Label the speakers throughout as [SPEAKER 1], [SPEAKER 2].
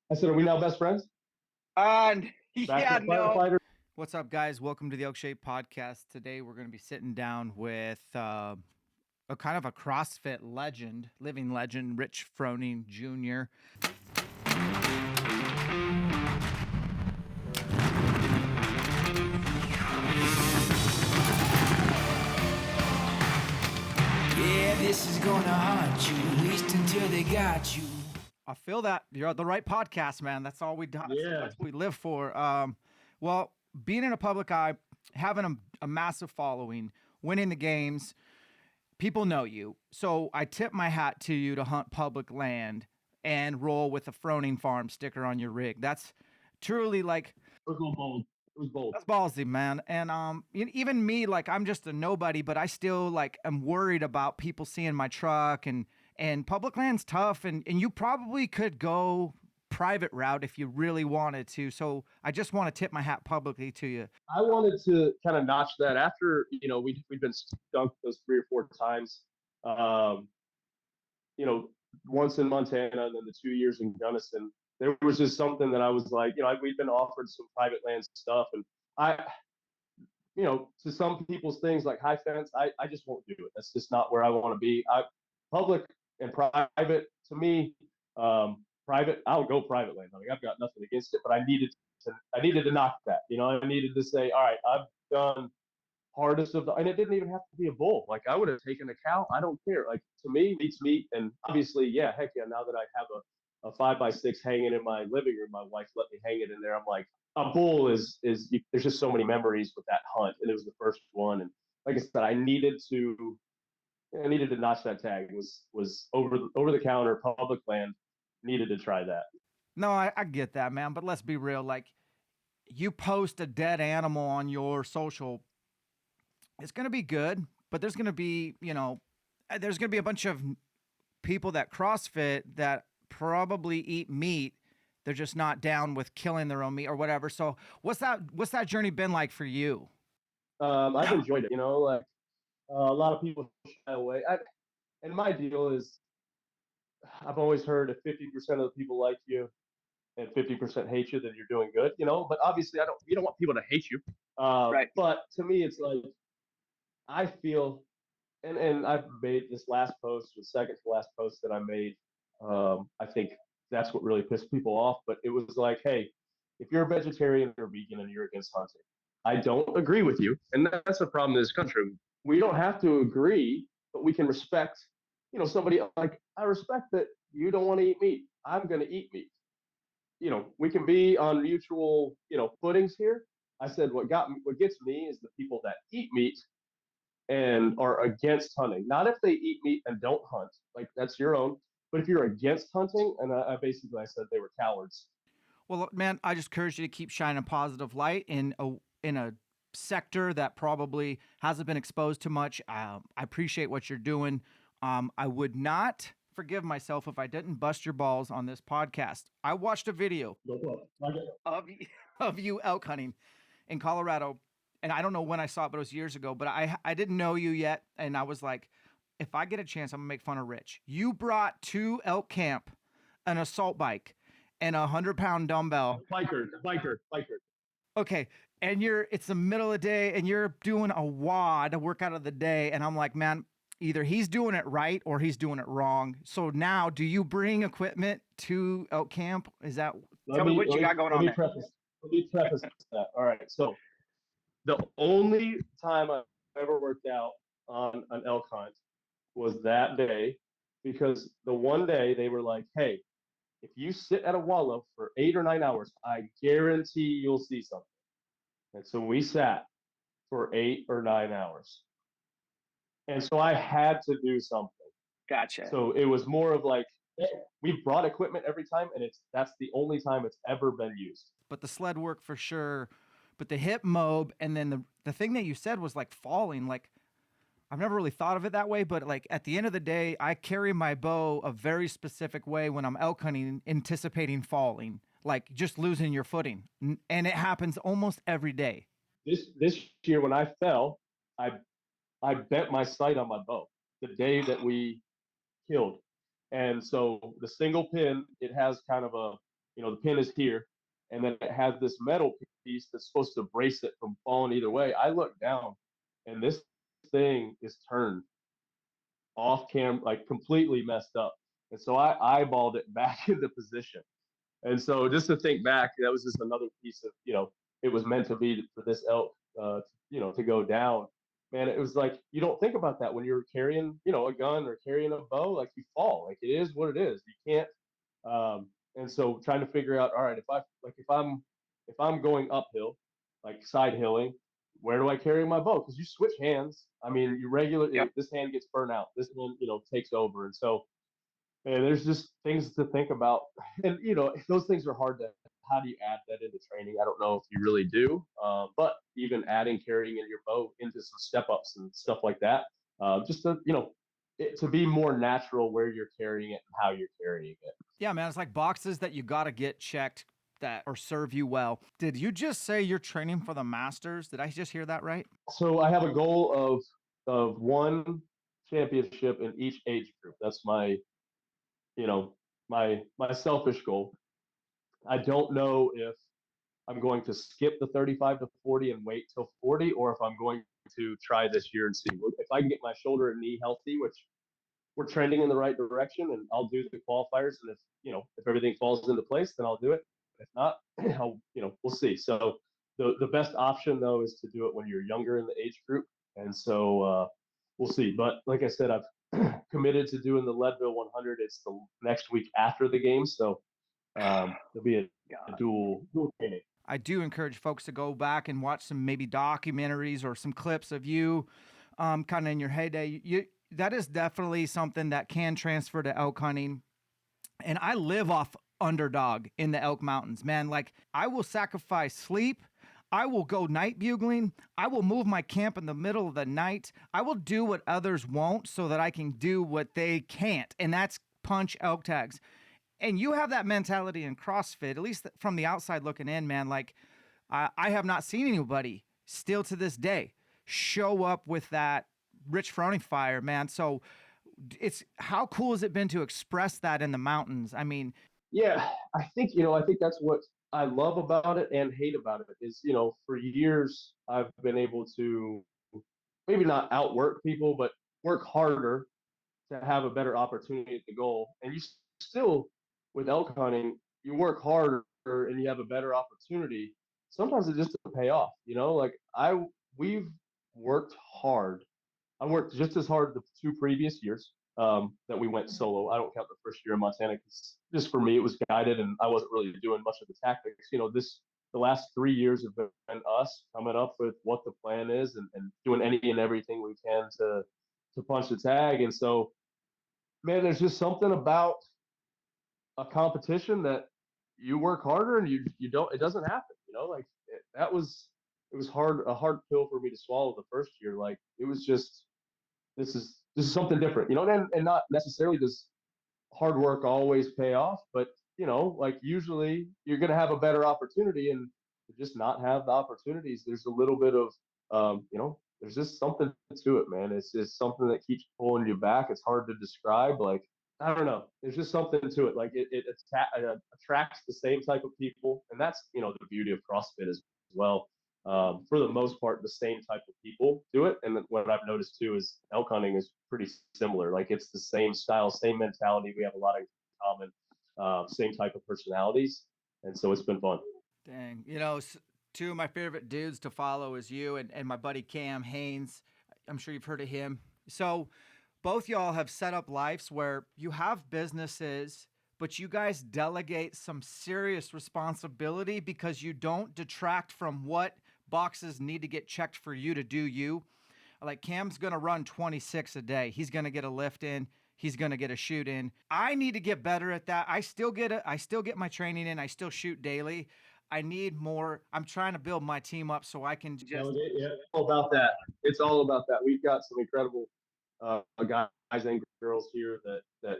[SPEAKER 1] I said, are we now best friends?
[SPEAKER 2] Yeah,
[SPEAKER 1] Backup
[SPEAKER 2] no.
[SPEAKER 1] firefighter?
[SPEAKER 3] What's up, guys? Welcome to the ELKSHAPE podcast. Today, we're going to be sitting down with a kind of a CrossFit legend, living legend, Rich Froning Jr.
[SPEAKER 4] Yeah, this is gonna haunt you, at least until they got you.
[SPEAKER 3] I feel that you're the right podcast, man. That's all we do.
[SPEAKER 1] Yeah.
[SPEAKER 3] That's what we live for. Well, being in a public eye, having a massive following, winning the games, people know you. So I tip my hat to you to hunt public land and roll with a Froning Farm sticker on your rig. That's truly like
[SPEAKER 1] It was a little bold. It was bold.
[SPEAKER 3] that's ballsy, man. And even me, like I'm just a nobody, but I still like am worried about people seeing my truck and public land's tough, and you probably could go private route if you really wanted to. So I just want to tip my hat publicly to you.
[SPEAKER 1] I wanted to kind of notch that after, we'd been skunked those 3 or 4 times. Um, once in Montana and then the 2 years in Gunnison. There was just something that I was like, we'd been offered some private land stuff, and I, to some people's things like high fence, I just won't do it. That's just not where I want to be. Public and private to me, private, I'll go private land. I mean, I've got nothing against it, but I needed to knock that. I needed to say, all right, I've done hardest of the, and it didn't even have to be a bull. Like I would have taken a cow. I don't care. Like to me, meat's meat. And obviously, yeah, heck yeah. Now that I have a 5x6 hanging in my living room, my wife let me hang it in there. I'm like, a bull is there's just so many memories with that hunt, and it was the first one. And like I said, I needed to notch that tag. It was over the counter public land. Needed to try that.
[SPEAKER 3] No, I get that, man. But let's be real. Like you post a dead animal on your social, it's going to be good, but there's going to be, there's going to be a bunch of people that CrossFit that probably eat meat. They're just not down with killing their own meat or whatever. So what's that journey been like for you?
[SPEAKER 1] I've enjoyed it. Like a lot of people shy away. And my deal is, I've always heard if 50% of the people like you and 50% hate you, then you're doing good. But obviously, you don't want people to hate you.
[SPEAKER 2] Right.
[SPEAKER 1] But to me, it's like I feel, and I've made this last post, the second to last post that I made. I think that's what really pissed people off. But it was like, hey, if you're a vegetarian or vegan and you're against hunting, I don't agree with you, and that's the problem in this country. We don't have to agree, but we can respect. Somebody like I respect that you don't want to eat meat. I'm going to eat meat. We can be on mutual, footings here. I said what gets me is the people that eat meat and are against hunting. Not if they eat meat and don't hunt, like that's your own. But if you're against hunting, and I said they were cowards.
[SPEAKER 3] Well, man, I just encourage you to keep shining positive light in a sector that probably hasn't been exposed to much. I appreciate what you're doing. I would not forgive myself if I didn't bust your balls on this podcast. I watched a video
[SPEAKER 1] No problem.
[SPEAKER 3] of of you elk hunting in Colorado, and I don't know when I saw it, but it was years ago. But I didn't know you yet, and I was like, if I get a chance, I'm gonna make fun of Rich. You brought to elk camp an assault bike and 100-pound dumbbell.
[SPEAKER 1] Biker.
[SPEAKER 3] Okay, and it's the middle of the day, and you're doing a WOD, a workout of the day, and I'm like, man, either he's doing it right or he's doing it wrong. So now, do you bring equipment to elk camp? Is that
[SPEAKER 2] Tell me what you got going on there.
[SPEAKER 1] Let me preface that. All right. So the only time I ever worked out on an elk hunt was that day, because the one day they were like, hey, if you sit at a wallow for 8 or 9 hours, I guarantee you'll see something. And so we sat for 8 or 9 hours. And so I had to do something.
[SPEAKER 2] Gotcha.
[SPEAKER 1] So it was more of like, we've brought equipment every time, and that's the only time it's ever been used.
[SPEAKER 3] but the sled work for sure, but the hip mob, and then the thing that you said was like falling. Like I've never really thought of it that way, but like at the end of the day, I carry my bow a very specific way when I'm elk hunting, anticipating falling, like just losing your footing, and it happens almost every day.
[SPEAKER 1] This year when I fell, I I bent my sight on my bow the day that we killed. And so the single pin, it has kind of the pin is here, and then it has this metal piece that's supposed to brace it from falling either way. I look down, and this thing is turned off cam, like completely messed up. And so I eyeballed it back into position. And so just to think back, that was just another piece of, it was meant to be for this elk, to go down. Man, it was like, you don't think about that when you're carrying, a gun or carrying a bow, like you fall, like it is what it is. You can't. And so trying to figure out, all right, if I'm going uphill, like side hilling, where do I carry my bow? Because you switch hands. I mean,
[SPEAKER 2] Yep.
[SPEAKER 1] this hand gets burnt out, this one, takes over. And so, and there's just things to think about. And, those things are hard to, how do you add that into training? I don't know if you really do. But even adding carrying in your bow into some step ups and stuff like that, just to, to be more natural where you're carrying it and how you're carrying it.
[SPEAKER 3] Yeah, man, it's like boxes that you got to get checked that or serve you well. Did you just say you're training for the Masters? Did I just hear that right?
[SPEAKER 1] So I have a goal of one championship in each age group. That's my, my selfish goal. I don't know if I'm going to skip the 35 to 40 and wait till 40, or if I'm going to try this year and see if I can get my shoulder and knee healthy, which we're trending in the right direction, and I'll do the qualifiers. And if everything falls into place, then I'll do it. If not, we'll see. So the best option though is to do it when you're younger in the age group, and so we'll see. But like I said, I've committed to doing the Leadville 100. It's the next week after the game, so there'll be a dual training.
[SPEAKER 3] I do encourage folks to go back and watch some maybe documentaries or some clips of you kind of in your heyday. That is definitely something that can transfer to elk hunting. And I live off underdog in the elk mountains, man. Like, I will sacrifice sleep. I will go night bugling. I will move my camp in the middle of the night. I will do what others won't so that I can do what they can't. And that's punch elk tags. And you have that mentality in CrossFit, at least from the outside looking in, man. Like, I have not seen anybody still to this day show up with that Rich Froning fire, man. So it's, how cool has it been to express that in the mountains? I mean,
[SPEAKER 1] yeah, I think that's what I love about it and hate about it is, for years I've been able to maybe not outwork people, but work harder to have a better opportunity at the goal. And you still, with elk hunting, you work harder and you have a better opportunity. Sometimes it just doesn't pay off, like we've worked hard. I worked just as hard the 2 previous years that we went solo. I don't count the first year in Montana because just for me it was guided and I wasn't really doing much of the tactics. The last 3 years have been us coming up with what the plan is and doing any and everything we can to punch the tag. And so, man, there's just something about a competition that you work harder and you don't, it doesn't happen, like it was a hard pill for me to swallow the first year. Like it was just, this is something different, and not necessarily does hard work always pay off, but like usually you're going to have a better opportunity, and to just not have the opportunities, there's a little bit of there's just something to it, man. It's just something that keeps pulling you back. It's hard to describe. Like, I don't know. There's just something to it. Like it attracts the same type of people, and that's the beauty of CrossFit as well. For the most part, the same type of people do it. And what I've noticed too is elk hunting is pretty similar. Like it's the same style, same mentality. We have a lot in common, same type of personalities, and so it's been fun.
[SPEAKER 3] Dang, two of my favorite dudes to follow is you and my buddy Cam Haynes. I'm sure you've heard of him. So both y'all have set up lives where you have businesses, but you guys delegate some serious responsibility because you don't detract from what boxes need to get checked for you to do you. Like Cam's going to run 26 a day. He's going to get a lift in. He's going to get a shoot in. I need to get better at that. I still get my training in. I still shoot daily. I need more. I'm trying to build my team up so I can just.
[SPEAKER 1] Yeah, all about that. It's all about that. We've got some incredible guys and girls here that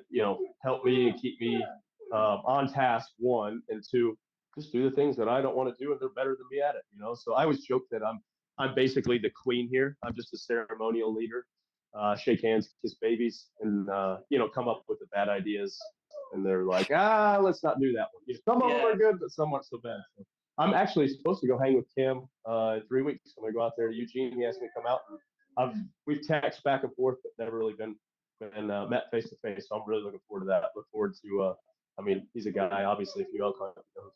[SPEAKER 1] help me and keep me on task, 1, and 2, just do the things that I don't want to do, and they're better than me at it. So I always joke that I'm basically the queen here. I'm just a ceremonial leader. Shake hands, kiss babies, and come up with the bad ideas and they're like, let's not do that one. Some of them are good, but some aren't so bad. So I'm actually supposed to go hang with Kim in 3 weeks. I'm gonna go out there to Eugene. He asked me to come out. We've texted back and forth, but never really been met face to face. So I'm really looking forward to that. Look forward to. I mean, he's a guy. Obviously, if you know who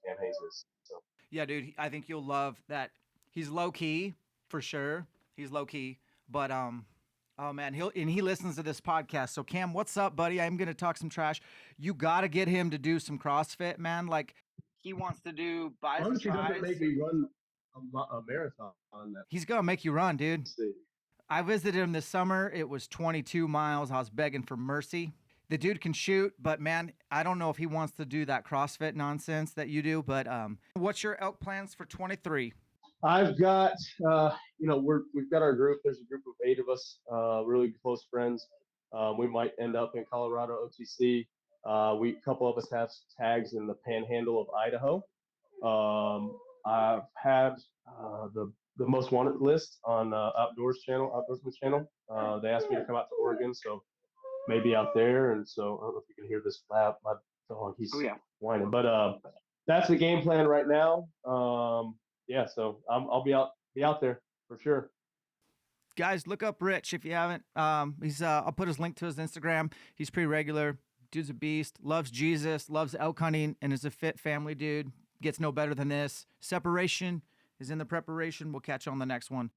[SPEAKER 1] Cam Hayes is. So.
[SPEAKER 3] Yeah, dude. I think you'll love that. He's low key for sure. He's low key, but oh man, he listens to this podcast. So Cam, what's up, buddy? I'm gonna talk some trash. You gotta get him to do some CrossFit, man. Like he wants to do buys and tries.
[SPEAKER 1] Doesn't make me run a marathon on that.
[SPEAKER 3] He's gonna make you run, dude. I visited him this summer. It was 22 miles. I was begging for mercy. The dude can shoot, but man, I don't know if he wants to do that CrossFit nonsense that you do. But what's your elk plans for 23?
[SPEAKER 1] I've got, we've got our group. There's a group of 8 of us, really close friends. We might end up in Colorado OTC. A couple of us have tags in the Panhandle of Idaho. I've had the most wanted list on Outdoorsman's channel. They asked me to come out to Oregon, so maybe out there. And so I don't know if you can hear this my dog. He's whining, but that's the game plan right now. Yeah, so I'll be out there for sure.
[SPEAKER 3] Guys, look up Rich if you haven't. I'll put his link to his Instagram. He's pretty regular. Dude's a beast. Loves Jesus. Loves elk hunting, and is a fit family dude. Gets no better than this. Separation is in the preparation. We'll catch you on the next one.